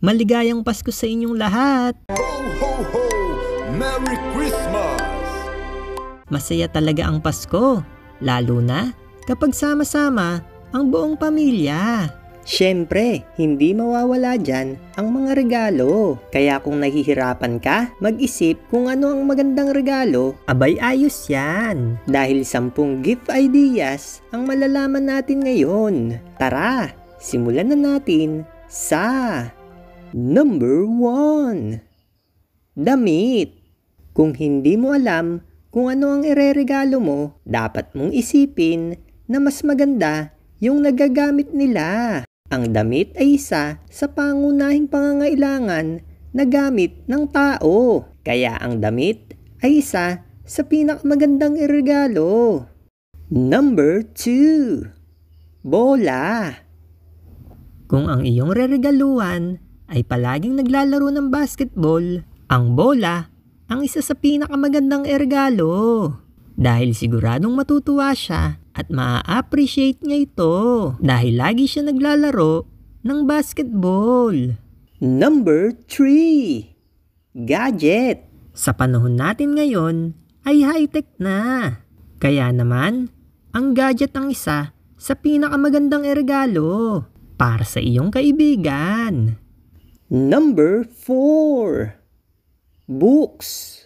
Maligayang Pasko sa inyong lahat! Ho, ho, ho! Merry Christmas! Masaya talaga ang Pasko, lalo na kapag sama-sama ang buong pamilya. Siyempre, hindi mawawala dyan ang mga regalo. Kaya kung nahihirapan ka, mag-isip kung ano ang magandang regalo, abay ayos yan. Dahil 10 gift ideas ang malalaman natin ngayon. Tara, simulan na natin sa number 1. Damit. Kung hindi mo alam kung ano ang ireregalo mo, dapat mong isipin na mas maganda yung nagagamit nila. Ang damit ay isa sa pangunahing pangangailangan na gamit ng tao. Kaya ang damit ay isa sa pinakamagandang iregalo. Number 2. Bola. Kung ang iyong reregaluhan ay palaging naglalaro ng basketball, ang bola ang isa sa pinakamagandang iregalo. Dahil siguradong matutuwa siya at ma-appreciate niya ito dahil lagi siya naglalaro ng basketball. Number 3. Gadget. Sa panahon natin ngayon ay high-tech na. Kaya naman, ang gadget ang isa sa pinakamagandang iregalo para sa iyong kaibigan. Number 4. Books.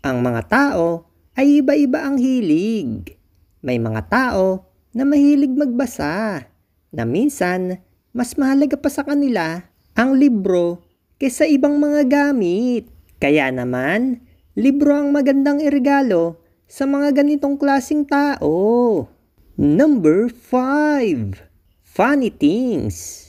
Ang mga tao ay iba-iba ang hilig. May mga tao na mahilig magbasa, na minsan mas mahalaga pa sa kanila ang libro kaysa ibang mga gamit. Kaya naman, libro ang magandang iregalo sa mga ganitong klaseng tao. Number 5. Funny things.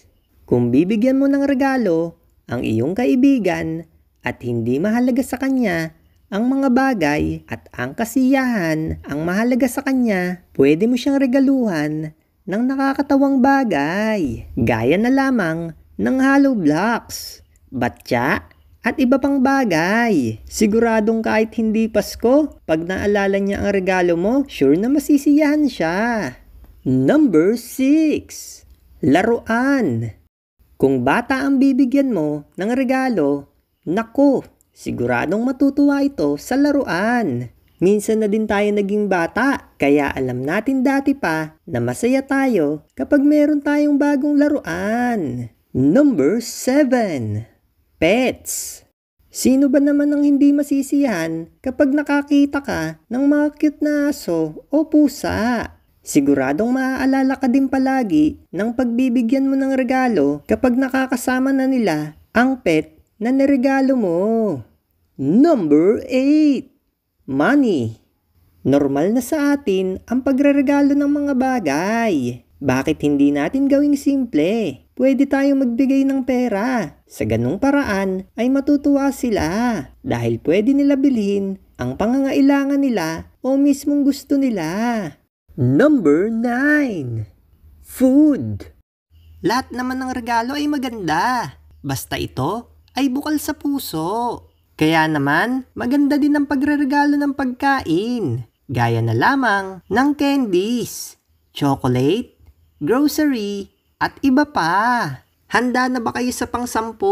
Kung bibigyan mo ng regalo ang iyong kaibigan at hindi mahalaga sa kanya ang mga bagay at ang kasiyahan ang mahalaga sa kanya, pwede mo siyang regaluhan ng nakakatawang bagay. Gaya na lamang ng hollow blocks, batya, at iba pang bagay. Siguradong kahit hindi Pasko, pag naalala niya ang regalo mo, sure na masisiyahan siya. Number 6. Laruan. Kung bata ang bibigyan mo ng regalo, naku, siguradong matutuwa ito sa laruan. Minsan na din tayo naging bata, kaya alam natin dati pa na masaya tayo kapag meron tayong bagong laruan. Number 7. Pets. Sino ba naman ang hindi masisiyahan kapag nakakita ka ng mga cute na aso o pusa? Siguradong maaalala ka din palagi ng pagbibigyan mo ng regalo kapag nakakasama na nila ang pet na niregalo mo. Number 8. Money. Normal na sa atin ang pagreregalo ng mga bagay. Bakit hindi natin gawing simple? Pwede tayong magbigay ng pera. Sa ganung paraan ay matutuwa sila dahil pwede nila bilhin ang pangangailangan nila o mismong gusto nila. Number 9. Food. Lahat naman ng regalo ay maganda. Basta ito ay bukal sa puso. Kaya naman, maganda din ang pagreregalo ng pagkain. Gaya na lamang ng candies, chocolate, grocery, at iba pa. Handa na ba kayo sa pang-10,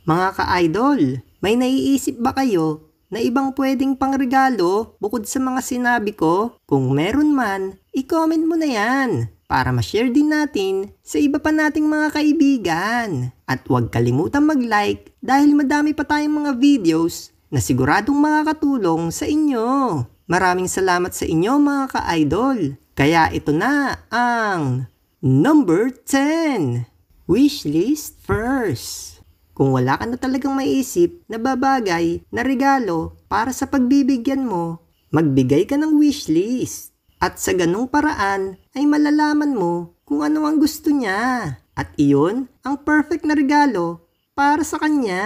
mga ka-idol? May naiisip ba kayo na ibang pwedeng pangregalo bukod sa mga sinabi ko? Kung meron man, i-comment mo na yan para ma-share din natin sa iba pa nating mga kaibigan. At huwag kalimutang mag-like dahil madami pa tayong mga videos na siguradong makakatulong sa inyo. Maraming salamat sa inyo mga ka-idol. Kaya ito na ang number 10. Wishlist first. Kung wala ka na talagang maiisip na babagay na regalo para sa pagbibigyan mo, magbigay ka ng wishlist. At sa ganung paraan ay malalaman mo kung ano ang gusto niya. At iyon ang perfect na regalo para sa kanya.